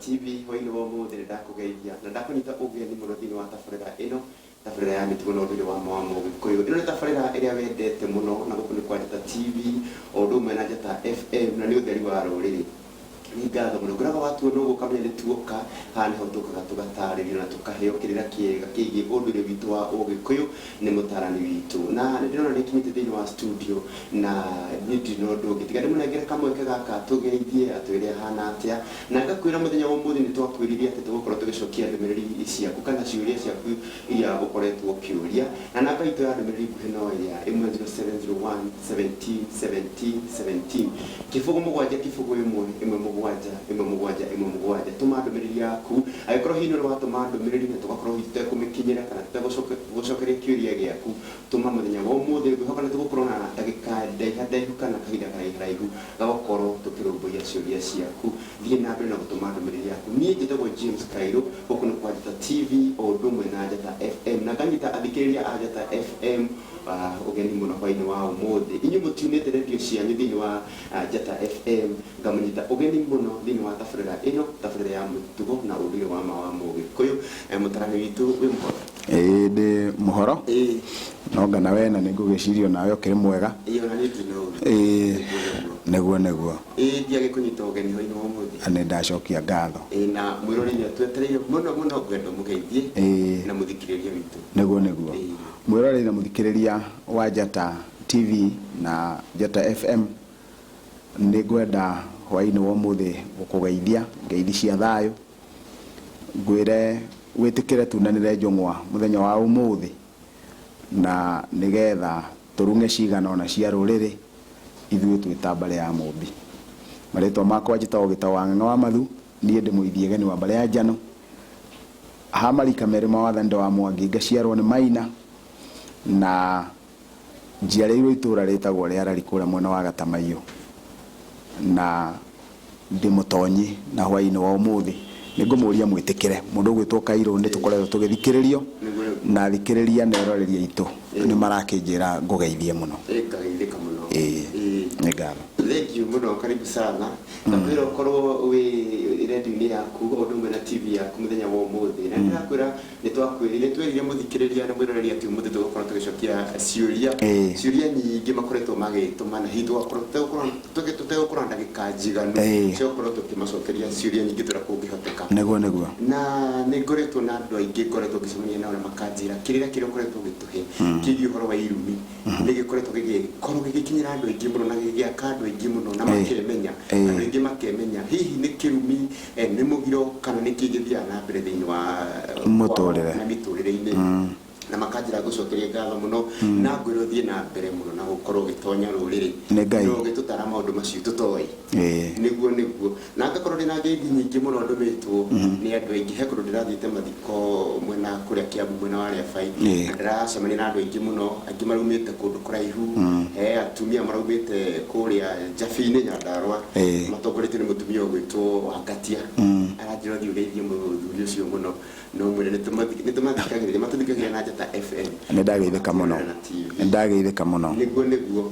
TV hoini wa muthi ndakugeithia na ndakunyita ugeni muno thini wa tabarira ino tabarira ya mitugo no ndire wa mawamu gikuyu ino ni tabarira iria wendete muno na guku ni kwa Njata TV odumwe na Njata FM na ni utheri wa ruriri ni ngatho muno nguraga watu no gukamenya tuoka hani ho tukaga tugatarĩrio na tukaheo kirira kiega kĩgiĩ ũndũire witũ wa ũgĩkũyũ nĩ mũtarani witũ na ndĩrona nĩ kinyĩte thĩinĩ wa studio na nĩndĩ no ndũngĩ tiga ndĩmũnengere kamweke gaka tũgeithie atwĩre hana atĩa na ngakwĩra mũthenya wa ũmũthĩ nĩ twakwĩrire atĩ tũgũkorwo tũgĩcokia ndũmĩrĩri ciaku kana ciũria ciaku iria ũkoretwo ũkĩũria na namba itũ ya ndũmĩrĩri nguhĩ no ĩrĩa 10701 17 17 17 kĩbũgũ mũgwanja kĩbũgũ ĩmwe mũgwanja tuma ndũmĩrĩri yaku agĩkorwo hihi nĩ watũma ndũmĩrĩri na tũgakorwo tutekũmĩkinyĩra kana tutegũcokeria kĩũria gĩaku tuma mũthenya wa ũmũthĩ ngwĩhoka nĩ tũgũkorwo na ndagĩka ndaihu kana kahinda karaihu gagũkorwo tũkĩrũmbũiya ciũria ciaku thiĩ na mbere na gũtũma ndũmĩrĩri yaku niĩ njĩtagwo James Kairũ gũkũ nĩ kwa Njata TV o ũndũ ũmwe na Njata FM na nganyita athikĩrĩria a Njata FM ugeni muno hwainĩ wa ũmũthĩ inyuĩ mũtiunĩte redio cianyu thĩinĩ wa Njata FM ngamũnyita ugeni muno thĩinĩ wa tabarĩra ĩno tabarĩra ya mĩtugo na ũndũire wa Mũgĩkũyũ mũtarani witũ wĩ mũhoro ndĩ mũhoro no ngana we na nĩngũgĩcirio nawe ũkĩrĩ mwega nĩguo ndiagĩkũnyita ũgeni hwainĩ wa ũmũthĩ nĩ ndacokia ngatho na mwĩrori nĩ twetereire mũno ngwenda mũgeithie na mũthikĩrĩria witũ nĩguo mwĩrori na mũthikĩrĩria wa Njata TV na Njata FM nĩ ngwenda hwainĩ wa ũmũthĩ gũkũgeithia ngeithi cia thayũ ngwĩre wĩtĩkĩre tunanĩre njũng'wa mũthenya wa ũmũthĩ na nĩgetha tũrung'e cigana ona cia rũrĩrĩ ithuĩ twĩ ta mbarĩ ya Mũmbi marĩtwa makwa njĩtagwo Gĩtaũ wa Ng'ang'a wa Mathu niĩ ndĩ mũithia geni wa mbarĩ ya Njano ha marika merĩ ma wathani wa Mwangi ngaciarwo nĩ Maina na njiarĩirwo itũũra rĩtagwo rĩa Rari kũrĩa mwena wa Gatamaiyũ na ndĩ mũtonyi na hwainĩ wa ũmũthĩ nĩngũmũria mwĩtĩkĩre mũndũ ũgwĩtwo Kairũ nĩ tũkoretwo tũgĩthikĩrĩrio na thikĩrĩria na erorĩria itũ nĩ marakĩnjĩra ngũgeithie mũno ngageithĩka mũno nĩ ngatho thank you muno karibu sana ndakwĩra ũkorwo wĩ redio-inĩ yaku o ũndũ ũmwe na TV yaku mũthenya wa ũmũthĩ na ndĩrakwĩra nĩ twĩrire mũthikĩrĩria na mwĩroreri atĩ ũmũthĩ tũgũkorwo tũgĩcokia ciũria nyingĩ makoretwo magĩtũma na hihi tũtegũkorwo na ndagĩka njiganu cia gũkorwo tũkĩmacokeria ciũria nyingĩ tũrĩa kũngĩhoteka nĩguo na nĩ ngoretwo na andũ aingĩ ngoretwo ngĩcemania nao na makanjĩra kĩrĩa ũkoretwo ũgĩtũhe kĩgiĩ ũhoro wa irumi nĩ gĩkoretwo gĩgĩkinyĩra andũ aingĩ mũno na gĩgĩaka andũ aingĩ mũno na makemenya andũ aingĩ makemenya hihi nĩ kĩrumi nĩ mũgiro kana nĩ kĩngĩthiaga na mbere thĩinĩ wa mĩtũrĩre-inĩ na makanjĩra gũcokeria ngatho mũno na ngwĩrwo thiĩ na mbere mũno na gũkorwo gĩtonya rũrĩrĩ no gĩtũtara maũndũ macio tũtoĩ nĩguo na ngakorwo ndĩna ngeithi nyingĩ mũno ndũmĩtwo nĩ andũ aingĩ he kũndũ ndĩrathiĩte mathiko mwena kũrĩa Kiambu mwena wa Rĩabai na ndĩracemania na andũ aingĩ mũno angĩ maraumĩte kũndũ kũraihu he atumia maraumĩte kũrĩa Njabi-inĩ Nyandarũa matongoretio nĩ mũtumia ũgwĩtwo Wangatia aranjĩra thiĩ ũgeithie mũthuri ũcio mũno no mwĩre nĩ tũmathikagĩrĩria matũthikagĩrĩria na Njata FM nĩ ndageithĩka mũno nĩguo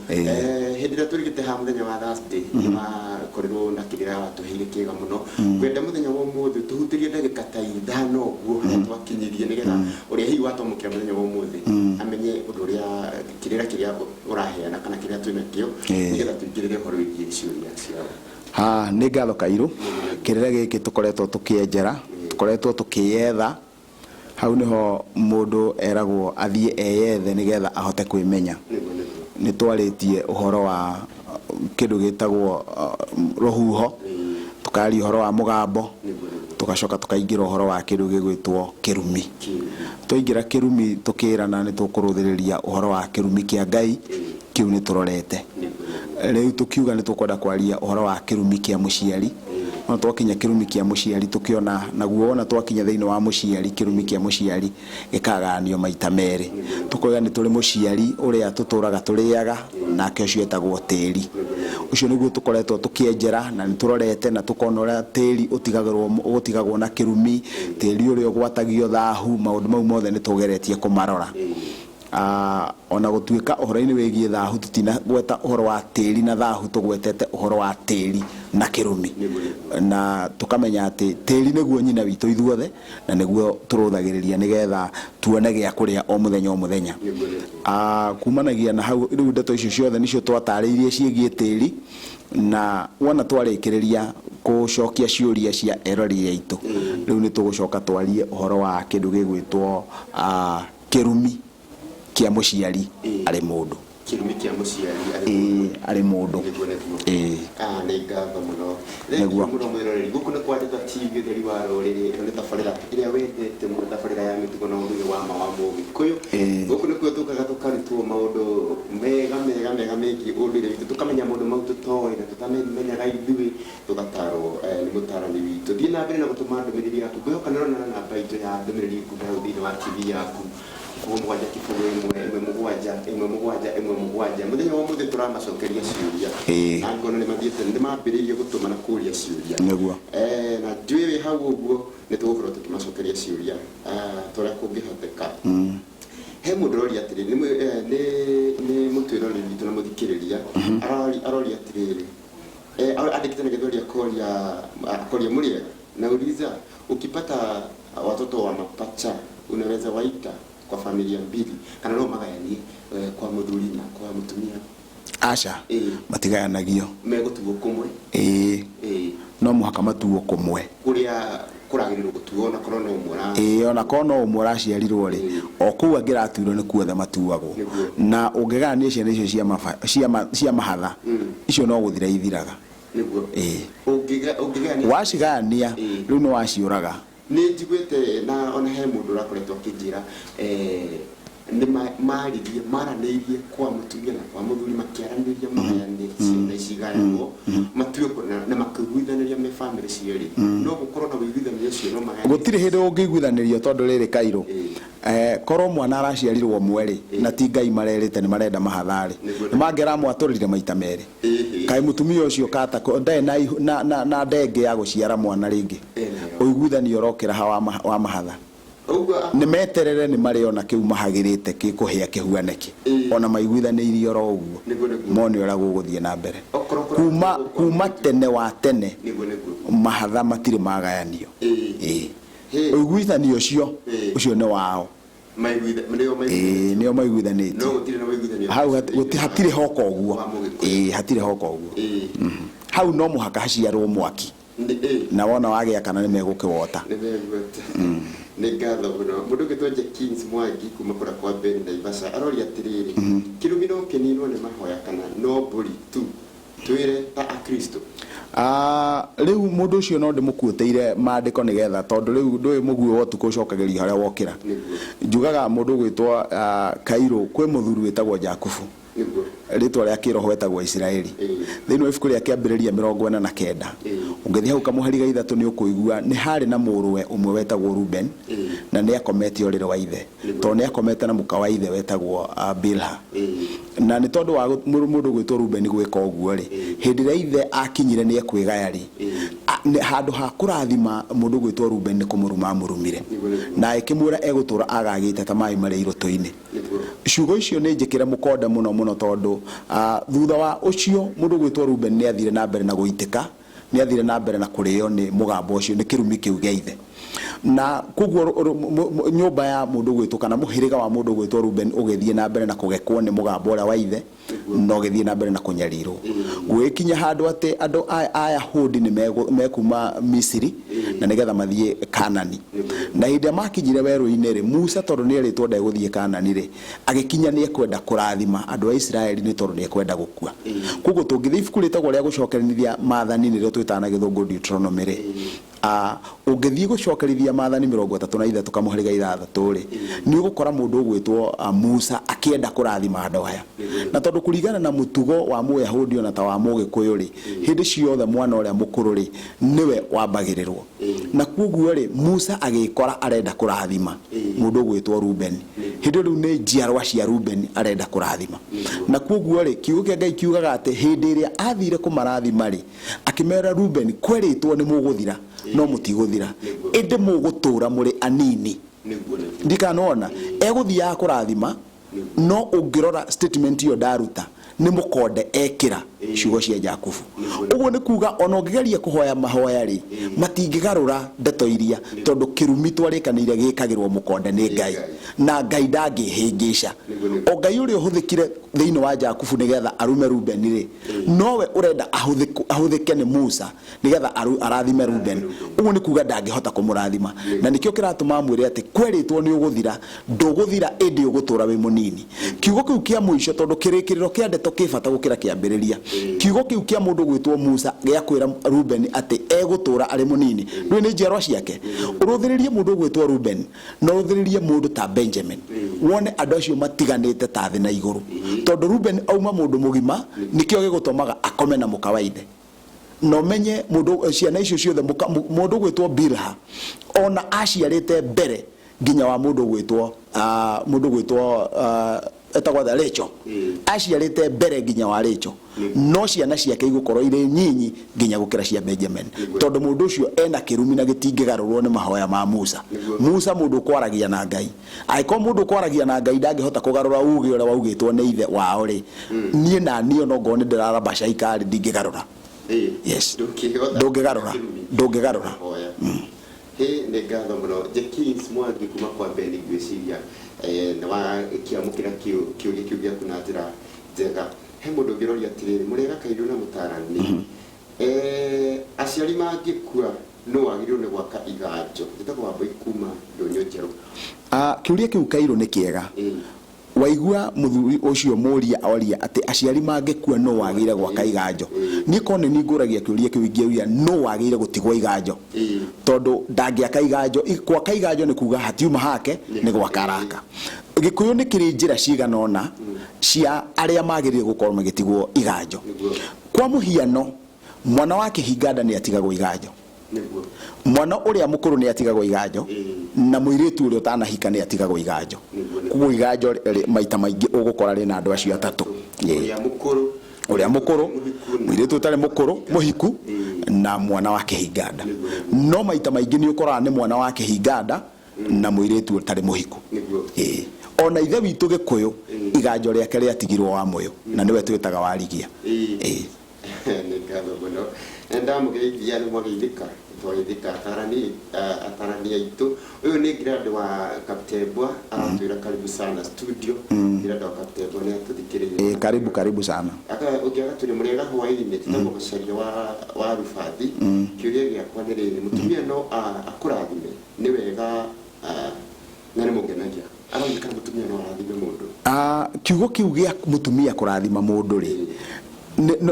hĩndĩ ĩrĩa tũrigĩte ha mũthenya wa Thursday makorirwo na kĩrĩa watũheire kĩega mũno ngwenda mũthenya wa ũmũthĩ tũhutĩrie ndagĩka ta 5 ũguo harĩa twakinyirie nĩgetha ũrĩa hihi watwamũkĩra mũthenya wa ũmũthĩ amenye ũndũ ũrĩa kĩrĩa ũraheana kana kĩrĩa twĩnakĩo nĩgetha tũingĩrĩre ũhoro wĩgiĩ ciũria ciao nĩ ngatho Kairũ kĩrĩa gĩkĩ tũkoretwo tũkĩenjera tũkoretwo tũkĩyetha hau niho mũndũ eragwo athiĩ eyethe nĩgetha ahote kwĩmenya nĩ twarĩtie ũhoro wa kĩndũ gĩtagwo rũhuho tũkaria ũhoro wa mũgambo tũgacoka tũkaingĩra ũhoro wa kĩndũ gĩgwĩtwo kĩrumi twaingĩra kĩrumi tũkĩrana nĩ tũkũrũthĩrĩria ũhoro wa kĩrumi kĩa Ngai kĩu nĩ tũrorete rĩu tũkiuga nĩ tũkwenda kwaria ũhoro wa kĩrumi kĩa mũciari no twakinya kĩrumi kĩa mũciari tũkĩona naguo ona twakinya thĩinĩ wa mũciari kĩrumi kĩa mũciari gĩkaganio maita merĩ tũkoiga nĩ tũrĩ mũciari ũrĩa tũtũraga tũrĩaga nake ũcio etagwo tĩri ucio niguo tukoretwo tukienjera na niturorete na tukona ũrĩa tĩri ũtigagwo na kĩrumi tĩri ũrĩa ũgwatagio thahu maũndũ mau mothe nitugeretie kumarora ona gũtuĩka ũhoro-inĩ wĩgiĩ thahu tutinagweta ũhoro wa tĩri na thahu tũgwetete ũhoro wa tĩri na kirumi na tukamenya ati tiri niguo nyina witu ithuothe na niguo turuthagiriria nigetha tuone gya kuria o muthenya kumanagia na hau riu ndeto icio ciothe nicio twatariirie ciegie tiri na wona twarikiriria gucokia ciuria cia erori yaitu riu ni tugucoka twarie uhoro wa kindu gigwitwo kirumi kia muciari ari mundu kirumi kia muciari ari mundu ni ngatho muno niguo muno mwiroreri guku ni kwandika TV theri wa roriri ni tabarira iria wendete muno tabarira ya mitugo na undu wa mawamu kuyu guku ni kuo tukaga tukaritwo maundu mega mengi undire witu tukamenya maundu mau tutoi na tutamenyaga ithui tugatarwo ni mutarani witu thii na mbere na gutuma ndumiriri yaku kwihoka nirona na namba itu ya ndumiriri kuheo thini wa TV yaku kumwanja kifugo imwe mugwanja muthenya wa muthe turamacokeria ciuria na ngono ni mathiete ni mambiririe gutuma na kuria ciuria niguo na njui hau uguo ni tugukorwo tukimacokeria ciuria turia kungihoteka he mundu rori atiri ni mutwirori witu na muthikiriria arori atiriri andikite na githori akoria muria nauliza ukipata watoto wa mapacha unaweza waita kwa familia mbili kana no magayanie kwa muthuri na kwa mutumia acha matigayanagio megutuo kumwe no muhaka matuo kumwe kuria kuragirirwo gutuo na korona umura ona kono umura ciarirwo ri o kuu angiratuirwo ni kuothe matuagwo na ungegania ciana icio cia mahatha icio no guthira ithiraga niguo wacigania riu no waciuraga ni njiguite na ona he mundu rakoretwo akinjira ni maranirie kwa mutumia na kwa muthuri makiaraniria magayanie ciana icigayanwo matue na makiguithaniria me family cieri no gukorwo na wiguithanio cio no magayanie gutire hindi ungiguithanirio tondu riri kairo korwo mwana araciarirwo mweri na ti Ngai marerite ni marenda mahathari ni mangera mwaturire maita meri kai mutumia ucio kata ndae na ndenge ya guciara mwana ringi uiguithanio rokera wa mahatha ni meterere ni mariona kiu mahagirite kikuhia kihuaneki ona maiguithanirio ro uguo moni ora guguthie na mbere kuma tene wa tene mahatha matire magayanio uiguithanio ucio ni wao nio maiguithanite hau hatire hoko uguo hatire hoko uguo hau no muhaka haciarwo mwaki na wona wagia kana ni megukiwota ni ngatho muno mundu gitwenje Kings Mwangi kuma kura kwa Ben Naivasha arori atiriri kirumino kinino ni mahoya kana no buri tu twire ta akristo riu mundu ucio no ndimukuteire mandiko nigetha tondu riu ndui muguo wotu kucokageria haria wokira njugaga mundu gwitwo Kairo kwi muthuru witagwo Jakubu ritwa ria kiroho wetagwo Israeli thini wa ibuku ria kiambiriria 49 ungethi hau kamuhariga ithatu ni ukuigua ni hari na muruwe umwe wetagwo Ruben na ni akomete urire wa ithe to ni akomete na muka wa ithe wetagwo Bilha na ni tondu wa mundu gwitwo Ruben gwika uguo ri hindi ria ithe akinyire ni ekwigayari handu ha kurathima mundu gwitwo Ruben ni kumuruma murumire na ikimwira egutura agagite ta mai mari iroto-ini ciugo icio ni njikire mukonda muno tondu thutha wa ucio mundu gwitwo Ruben ni athire na mbere na guitika ni athire na mbere na kurio ni mugambo ucio ni kirumi kiu gia ithe na kuguo nyumba ya mundu gwitwo kana muhiriga wa mundu gwitwo Ruben ugethie na mbere na kugekwo ni mugambo ura wa ithe no gethie na mbere na kunyarirwo gwikinya handu ati andu aya hudi ni mekuma Misiri na nigetha mathie Kanani na hindi makinyire weru-ini ri Musa tondu ni eritwo ndeguthie Kanani ri agikinya ni ekwenda kurathima andu a Israeli ni tondu ni ekwenda gukua kuguo tungithie ibuku ritagwo ria gucokerithia maathani ni rio twitana githungu Deuteronomy ri ungithie gucokerithia maathani 33 kamuhariga ithathatũ ri ni ugukora mundu gwitwo Musa akienda kurathima andu aya na tondu kurigana na mutugo wa Muyahudi ona ta wa Mugikuyu ri hindi ciothe mwana uria mukuru ri niwe wambagirirwo na kuguo ri Musa agikora arenda kurathima mundu gwitwo Ruben hindi riu ni njiarwa cia Ruben arenda kurathima na kuguo ri kiugo kia Ngai kiugaga ati hindi iria athire kumarathima ri akimera Ruben kweritwo ni muguthira no mutiguthira ende mugutura muri anini ndikanona eguthia kurathima no ungirora statement yo daruta nĩ mũkonde ekĩra ciugo cia Jakubu. Ũguo nĩ kuga ona ũngĩgeria kũhoya mahoya rĩ matingĩgarũra ndeto iria tondũ kĩrumi twarĩkanĩire gĩkagĩrwo mũkonde nĩ Ngai na Ngai ndangĩhĩngĩca. O Ngai ũrĩa ũhũthĩkire thĩinĩ wa Jakubu nĩgetha arume Rubeni rĩ nowe ũrenda ahũthĩke nĩ Musa nĩgetha arathime Rubeni. Ũguo nĩ kuga ndangĩhota kũmũrathima na nĩkĩo kĩratũma mwĩre atĩ kwerĩtwo nĩ ũgũthira ndũgũthira ĩndĩ ũgũtũra wĩ mũnini. Kiugo kĩu kĩa mũico tondũ kĩrĩkĩrĩro kĩa ndeto kĩbata gũkĩra kĩambĩrĩria. Kiugo kĩu kĩa mũndũ gwĩtwo Musa gĩa kwĩra Rubeni atĩ egũtũra arĩ mũnini ndũĩ nĩ njiarwa ciake. Ũrũthĩrĩrie mũndũ gwĩtwo Rubeni na ũrũthĩrĩrie mũndũ ta Benjamin wone andũ acio matiganĩte ta thĩ na igũrũ tondũ Rubeni auma mũndũ mũgima nĩkĩo gĩgũtũmaga akome na mũkawaide. No menye mũndũ ciana icio ciothe mũndũ gwĩtwo Bilha ona aciarĩte mbere nginya wa mũndũ gwĩtwo etagwo Rachel aciarĩte mbere nginya wa Rachel no ciana ciake igũkorwo irĩ nyinyi nginya gũkĩra cia Benjamin tondũ mũndũ ũcio ena kĩrumi na gĩtingĩgarũrwo nĩ mahoya ma Musa. Musa mũndũ kwaragia na Ngai angĩkorwo mũndũ kwaragia na Ngai ndangĩhota kũgarũra uge ũrĩa waugĩtwo nĩ ithe wao rĩ niĩ na niĩ no ngone ndĩraramba caikari ndingĩgarũra. Yes ndũngĩgarũra. Nĩ ngatho mũno Jekins Mwangi kuma kwa Beni gwĩciria na wakiamũkĩra kĩũria kĩu gĩaku na njĩra njega. He mũndũ ũngĩroria atĩrĩrĩ mũrĩega kairũ na mũtarani aciari mangĩkua no wagĩrĩirwo nĩ gwaka iganjo njĩtagwo Wambui kuma Ndũnyũ Njerũ. Kĩũria kĩu kairũ nĩ kĩega. Waigua mũthuri ũcio mũria oria atĩ aciari mangĩkua no wagĩrĩire gwaka iganjo. Niĩ kone nĩ ngũragia kĩũria kĩu ingĩuria no wagĩrĩire gũtigwo iganjo tondũ ndangĩaka iganjo. Gwaka iganjo nĩ kuga hatiuma hake nĩ gwaka araka. Gĩkũyũ nĩ kĩrĩ njĩra cigana ũna cia arĩa magĩrĩire gũkorwo magĩtigwo iganjo. Kwa mũhiano mwana wa kĩhinga nda nĩ atigagwo iganjo. Mwana ũrĩa mũkũrũ nĩ atigagwo iganjo na mũirĩtu ũrĩa ũtanahika nĩ atigagwo iganjo. Kuo iganjo maita maingĩ ũgũkora rĩ na andũ acio atatũ. Ũrĩa mũkũrũ mũirĩtu ũtarĩ mũkũrũ mũhiku na mwana wa kĩhinga nda. No maita maingĩ nĩ ũkoraga nĩ mwana wa kĩhinga nda na mũirĩtu ũtarĩ mũhiku. Ona ithe witũ Gĩkũyũ iganjo rĩake rĩatigirwo wa Mũyũ na nĩwe twĩtaga Warigia. Nĩ ngatho mũno ndamũgeithia nĩ mwageithĩka twageithĩka atarani aitũ. Ũyũ nĩ grad wa Kaptembwa aratwĩra karibu sana studio. Grad wa Kaptembwa nĩ atũthikĩrĩria. Karibu sana. Ũngĩaga tũrĩ mũrĩega hwaĩ-inĩ tũtagwo mũcaria wa Rubathi. Kĩũria gĩakwa nĩ rĩrĩ mũtumia no akũrathime nĩ wega na nĩ mũngenagia aroneka mũtumia no arathime mũndũ. Kiugo kĩu gĩa mũtumia kũrathima mũndũ rĩ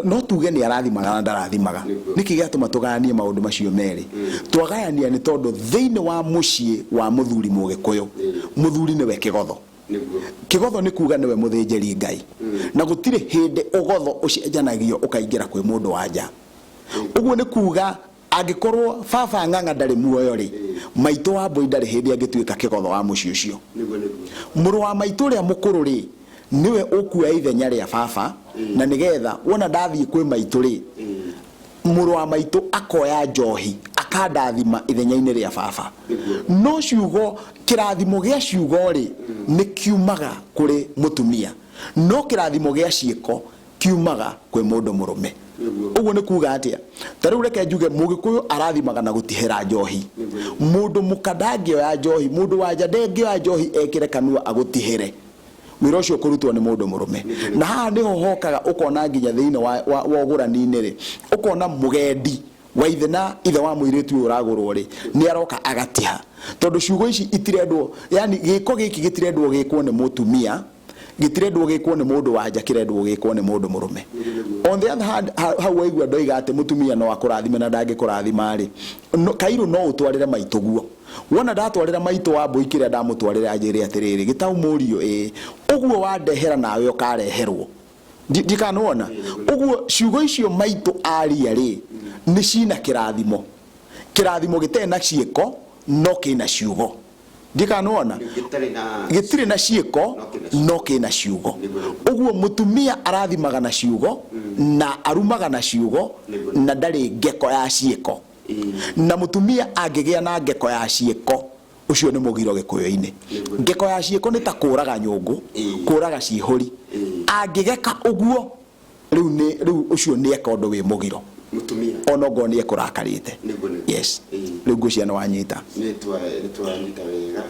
no tuge nĩ arathimaga na ndarathimaga. Nĩkĩ gĩatũma tũgayanie maũndũ macio merĩ? Twagayania nĩ tondũ thĩinĩ wa mũciĩ wa mũthuri Mũgĩkũyũ mũthuri nĩwe kĩgotho. Kĩgotho nĩ kuga nĩwe mũthĩnjĩri Ngai na gũtirĩ hĩndĩ ũgotho ũcenjanagio ũkaingĩra kwĩ mũndũ wa nja. Ũguo nĩ kuga angĩkorwo baba Ng'ang'a ndarĩ muoyo rĩ maitũ wa Mbũi ndarĩ hĩndĩ angĩtuĩka kĩgotho wa mũciĩ ũcio. Mũrũ wa maitũ ũrĩa mũkũrũ rĩ niwe ũkuoya ithenya rĩa baba na nĩgetha wona ndathiĩ kwĩ maitũ rĩ mũrũ wa maitũ akoya njohi akandathima ithenya-inĩ rĩa baba. No ciugo kĩrathimo gĩa ciugo rĩ nĩ kiumaga kũrĩ mũtumia no kĩrathimo gĩa ciĩko kiumaga kwĩ mũndũ mũrũme. Ũguo nĩ kuga atĩa? Ta rĩu reke njuge Mũgĩkũyũ arathimaga na gũtihera njohi. Mũndũ mũka ndangĩoya njohi mũndũ wa nja ndangĩoya njohi ekĩre kanua agũtihere. Wĩra ũcio kũrutwo nĩ mũndũ mũrũme. Na haha nĩho hokaga ũkona nginya thĩinĩ wa ũgũrani-inĩ rĩ ũkona mũgendi wa ithe na ithe wa mũirĩtu ũyũ ũragũrwo rĩ nĩ aroka agatiha tondũ ciugo ici itirendwo yani gĩko gĩkĩ gĩtirendwo gĩkwo nĩ mũtumia gĩtirendwo gĩkwo nĩ mũndũ wa nja kĩrendwo gĩkwo nĩ mũndũ mũrũme. On the other hand hau waigua ndoiga atĩ mũtumia no akũrathime na ndangĩkũrathima rĩ Kairũ no ũtwarĩre maitũ guo. Wona ndatwarĩra maitũ wa Mbũi kĩrĩa ndamũtwarĩra anjĩre atĩrĩrĩ gĩtaũ mũriũ ũguo wandehera nawe ũkareherwo. Ndikanona ũguo ciugo icio maitũ aria rĩ nĩ cina kĩrathimo. Kĩrathimo gĩtarĩ na ciĩko no kĩna ciugo. Ndikanona gĩtirĩ na ciĩko no kĩna ciugo. Ũguo mũtumia arathimaga na ciugo na arumaga na ciugo na ndarĩ ngeko ya ciĩko. Na mũtumia angĩgĩa na ngeko ya ciĩko ucio nĩ mũgiro Gĩkũyũ-inĩ. Ngeko ya ciĩko nĩ ta kũraga nyũngũ kũraga cihũri angigeka uguo riu ucio ni eka undu wi mugiro mutumia onogo ni ekurakarite yes riu ngucia no wanyita ni twanyita wega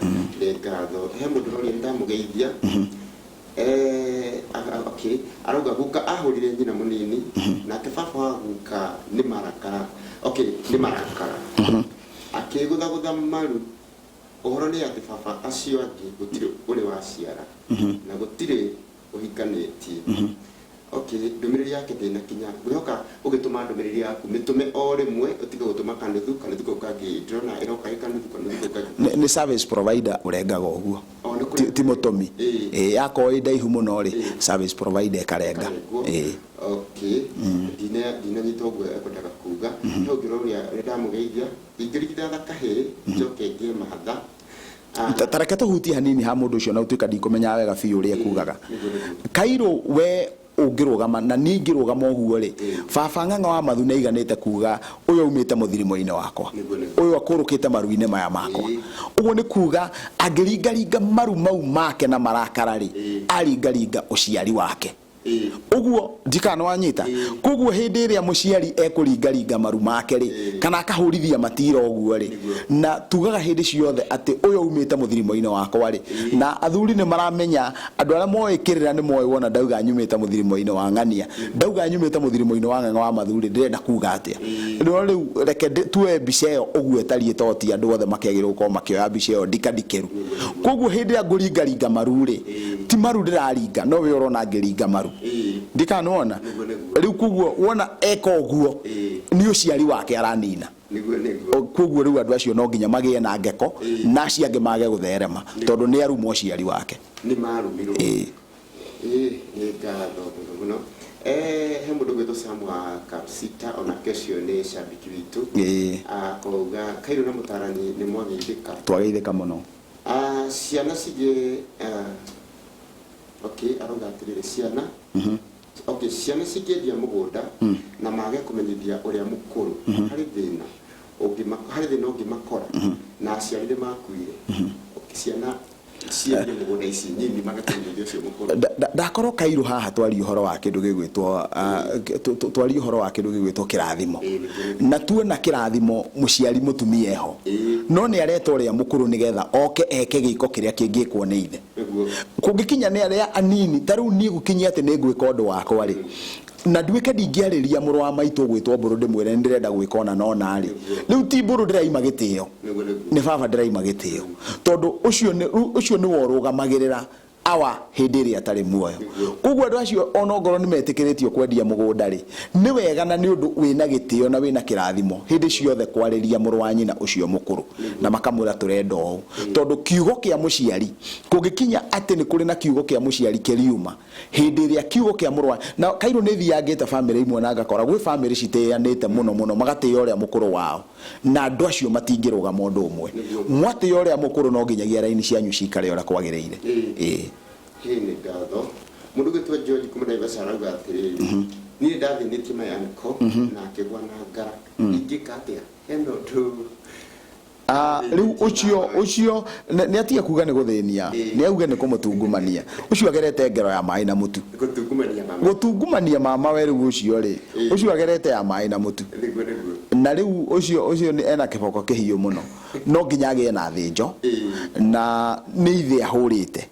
ngatho he mundu rori ndamugeithia okay aroga guka ahurire nyina munini na kebaba wa guka ni marakara okay ni marakara akigutha maru ohoro ni ati baba acio angi gutire uri waciara na gutire uhikanĩtie okay ndumiriri yake ndina kinya gwihoka ugituma ndumiriri yaku mitume o rimwe utiga gutuma kanithu kangi ndrona iroka kanithu ni service provider urengaga uguo ti mutomi yako idaihu muno ri service provider karenga okay dina nyitogwe ekondaga kuga no giroria ndamugeithia ingirigitha thakahe njoke ngie mahatha tareke tuhutie hanini ha mundu ucio na utuika ndikumenya wega biu ri ekugaga Kairo we ungirugama na ningirugama uguo ri baba ng'ang'a wa mathu neiganite kuga uyu umite muthirimo-ini wakwa uyu akurukite maru-ini maya makwa uguo ni kuga angĩringaringa maru mau make na marakara ri aringaringa uciari wake uguo ndikana wanyita koguo hindi iria muciari ekuringaringa maru make ri kana akahurithia matira uguo ri na tugaga hindi ciothe ati uyu umite muthirimo-ini wakwa ri na athuri ni maramenya andu aria moikirira ni moe wona ndauga nyumite muthirimo-ini wa ng'ania ndauga nyumite muthirimo-ini wa ng'ang'a wa mathuri ndirenda kuga atia riu reke tuwe mbica iyo uguo etariĩ toti andu othe makegirwo ko makioya mbica iyo ndikandikeru koguo hindi ya nguringaringa maru ri ti maru ndiraringa no we urona ngĩringa maru ndikanoona riu kuguo wona eka uguo ni uciari wake aranina kuguo riu andu acio no nginya magie na ngeko na acio angi mage gutherema tondu ni aruma uciari wake ni marumirwo ni ngatho muno he mundu gwitwo Samuel Kapsita ona kesho ni shabiki witu akauga Kairo na mutarani ni mwageithika twageithika muno ciana cige okay aroga atirire ciana okay ciana cikendia mugunda na mage kumenyithia uria mukuru hari thina ungimakora na aciarire makuire okay ciana ciendia mugunda ici nyinyi mage kumenyithia ucio mukuru ndakorwo Kairo haha twari uhoro wa kindu gigwitwo twari uhoro wa kindu gigwitwo kirathimo na tuona kirathimo muciari mutumia eho no ni aretwo uria mukuru nigetha oke eke giko kiria kingikwo ni ithe kungikinya ni aria anini taru ni gukinyia ati ni gwika undu wakwa ri na nduike ndingiariria muru wa maitu gwitwo mburu ndimwire ndirenda gwika ona no nari riu ti mburu ndiraima gitio ni baba ndiraima gitio tondu ucio ni worugamagirira awa hindi iria atari muoyo koguo andu acio onongoro ni metikiritie kwendia mugunda ri ni wega na ni undu wina gitio na wina kirathimo hindi ciothe kwariria muru wa nyina ucio mukuru na makamwira turenda o tondu kiugo kia muciari kungikinya ati ni kuri na kiugo kia muciari kiriuma hindi iria kiugo kia muru wa na Kairo ni thiangite family imwe na ngakora gwi family citianite muno magatia uria mukuru wao na andu acio matingiruga mundu umwe mwatia uria mukuru no nginyagia raini cianyu cikare uria kwagiriire hini ngatho mundu gwitwa George kumunaiva sarauga atiriri ni ndathinĩtie mayanko na akigwa na ngara ingika atia eno tu riu ucio ni atia kuga ni guthĩnia ni auga ni kumutungumania ucio agerete ngero ya mai na mutu gutungumania mama we riu ucio ri ucio agerete ya mai na mutu na riu ucio ni ena kiboko kihiu muno no nginya agie na thinjo na ni ithe ahurite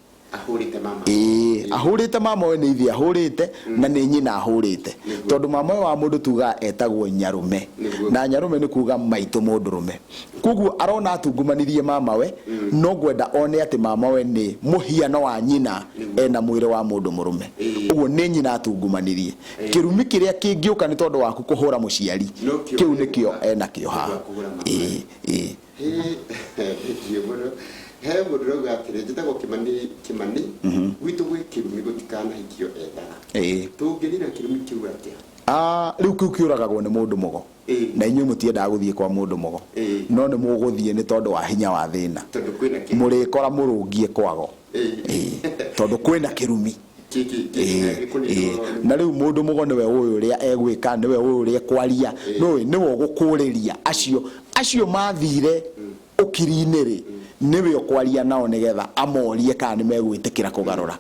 ahurite mama we ni ithe ahurite na ni nyina ahurite tondu mama we wa mundu tuga etagwo nyarume na nyarume ni kuga maitu mundurume koguo arona atungumanirie mama we no gwenda one ati mama we ni muhiano wa nyina ena mwire wa mundu murume uguo ni nyina atungumanirie kirumi kiria kingiuka ni tondu waku kuhura muciari kiu nikio ena kio ha he mundu rauga atiri njitagwo kimani gwitu gwi kirumi gutikana hikio endaga tungirira kirumi kiu atia riu kiu kiuragagwo ni mundu mugo na inyuĩ mutiendaga guthie kwa mundu mugo no ni muguthie ni tondu wa hinya wa thina murikora murungie kwago tondu kwina kirumi na riu mundu mugo niwe uyu uria egwika niwe uyu uria kwaria niwe ugukuriria acio mathire ukiri-ini ri niwe okwaria nao nigetha amorie kana ni megwitikira kugarura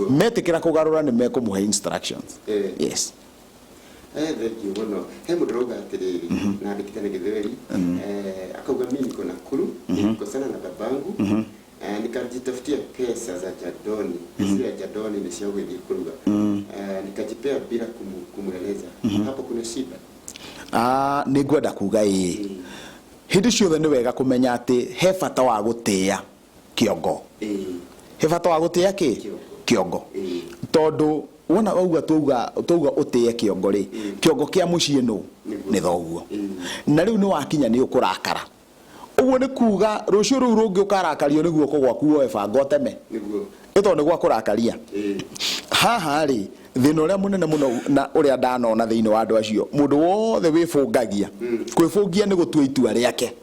metikira kugarura ni mekumuhe instructions yes thank you muno he mundu roga atiriri na ndikitane githweri akauga mimi niko Nakuru niko sana na babangu nikajitafutia pesa za jadoni zile jadoni ni sio wewe kuruga nikajipea bila kumueleza hapo kuna shida ni gwenda kuga hindi ciothe ni wega kumenya ati he bata wa gutia kiongo he bata wa gutia kiongo tondu wona wauga tuuga utie kiongo ri kiongo kia mucii no ni thoguo na riu ni wakinya ni ukurakara uguo ni kuga rucio ru rungi ukarakario niguo kugwaku we banga teme niguo ito ni gwa kurakaria haha ri thina uria munene muno na uria ndanona thiini wa andu acio mundu wothe wifungagia kwifungia ni gutua itua riake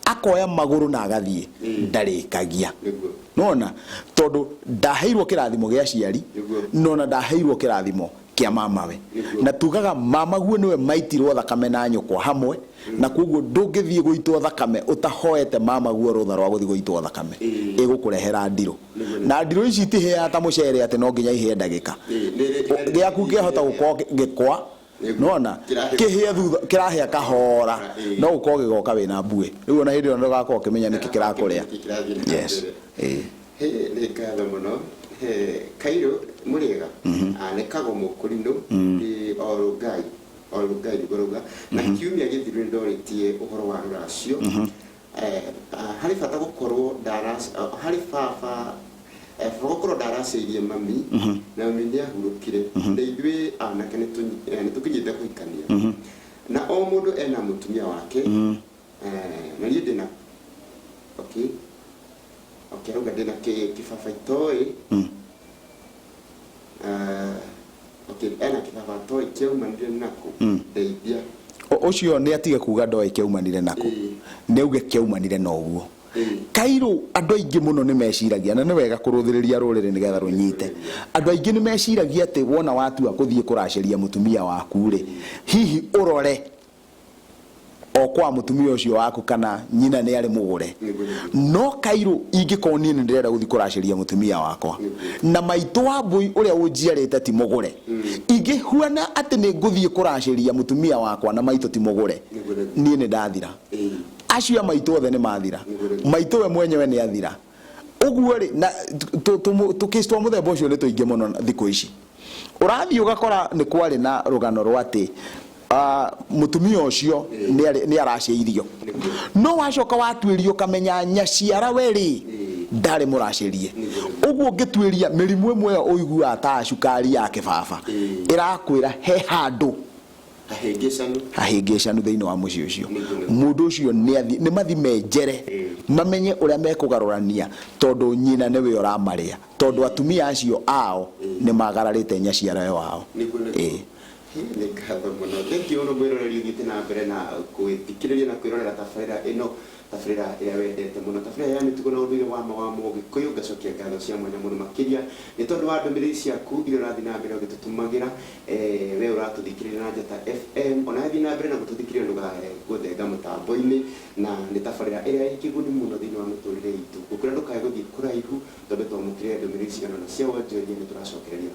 akoya maguru na agathie ndarikagia nona tondu ndaheirwo kirathimo gia ciari nona ndaheirwo kirathimo kia mamawe na tugaga mamaguo niwe maitirwo thakame na nyukwa hamwe na koguo ndungithie guitwo thakame utahoete mamaguo rutha rwa guthie guitwo thakame igukurehera ndiro na ndiro ici itihea ta mucere ati no nginya ihe ndagika giaku ngihota gukorwo gikwa nona kihia thutha kirahia kahora no ukorwo gigoka wina mbue riu ona hindi ndo gakorwo kimenya niki kirakuria yes ni ngatho muno Kairo muriega nikago mukurino ni orugai goroga na kiumia githiru ndoritie uhoro wa ruracio hari bata gukorwo daras hari baba gukorwo daraceirie mami na mami ni ahurukire ndeithwe anake ni tukinyite kuikania na o mundu ena mutumia wake na ni ndina okay ruga ndina kibaba itoi okay ena kibaba itoi kiumanire nako ndeithia ucio ni atige kuga ndoi kiumanire nako neuge kiumanire no uguo Kairo andu aingi muno ni meciragia na ni wega kuruthiriria rurire nigetha runyite andu aingi ni meciragia ati wona watua kuthie kuraciria mutumia waku ri hihi urore okwa mutumia ucio waku kana nyina ni ari mugure no Kairo ingikoni ni ndirenda guthie kuraciria mutumia wakwa na maitu wa mbui uria unjiarite ti mugure ingihuana ati ni nguthie kuraciria mutumia wakwa na maitu ti mugure nie ni ndathira acio maitu othe ni mathira maitu we mwenyewe ni athira uguo ri na tukistwa muthemba ucio ni tuingi muno thiku ici urathi ugakora ni kwari na rugano rwati mutumia ucio ni araceirio no wacoka watwirio kamenya nyaciara weri ndari muracirie uguo ngitwiria mirimu imwe uigua ta cukari ya kibaba irakwira he handu ahingicanu thiini wa mucii ucio mundu ucio ni mathi menjere mamenye uria mekugarurania tondu nyina niwe uramaria tondu atumia acio ao ni magararite nyaciara wao ni ngatho muno thank you no mwiroreri ugite na mbere na kwithikiriria na kwirorera tabarira ino tabarira ya wendete muno tabarira ya mitugo na unduire wa mawamu gikuyu gacokia ngatho cia mwanya muno makiria ni tondu wa ndumiriri ciaku iria urathi na mbere ugitutumagira we uratuthikiriria na Njata FM ona thi na mbere na gututhikiriria ndugae guthenga mutambo-ini na ni tabarira iria ikiguni muno thiini wa miturire itu gukura ndukae guthii kuraihu tondu twamukire ndumiriri ciana na cia wonjoria ni turacokereria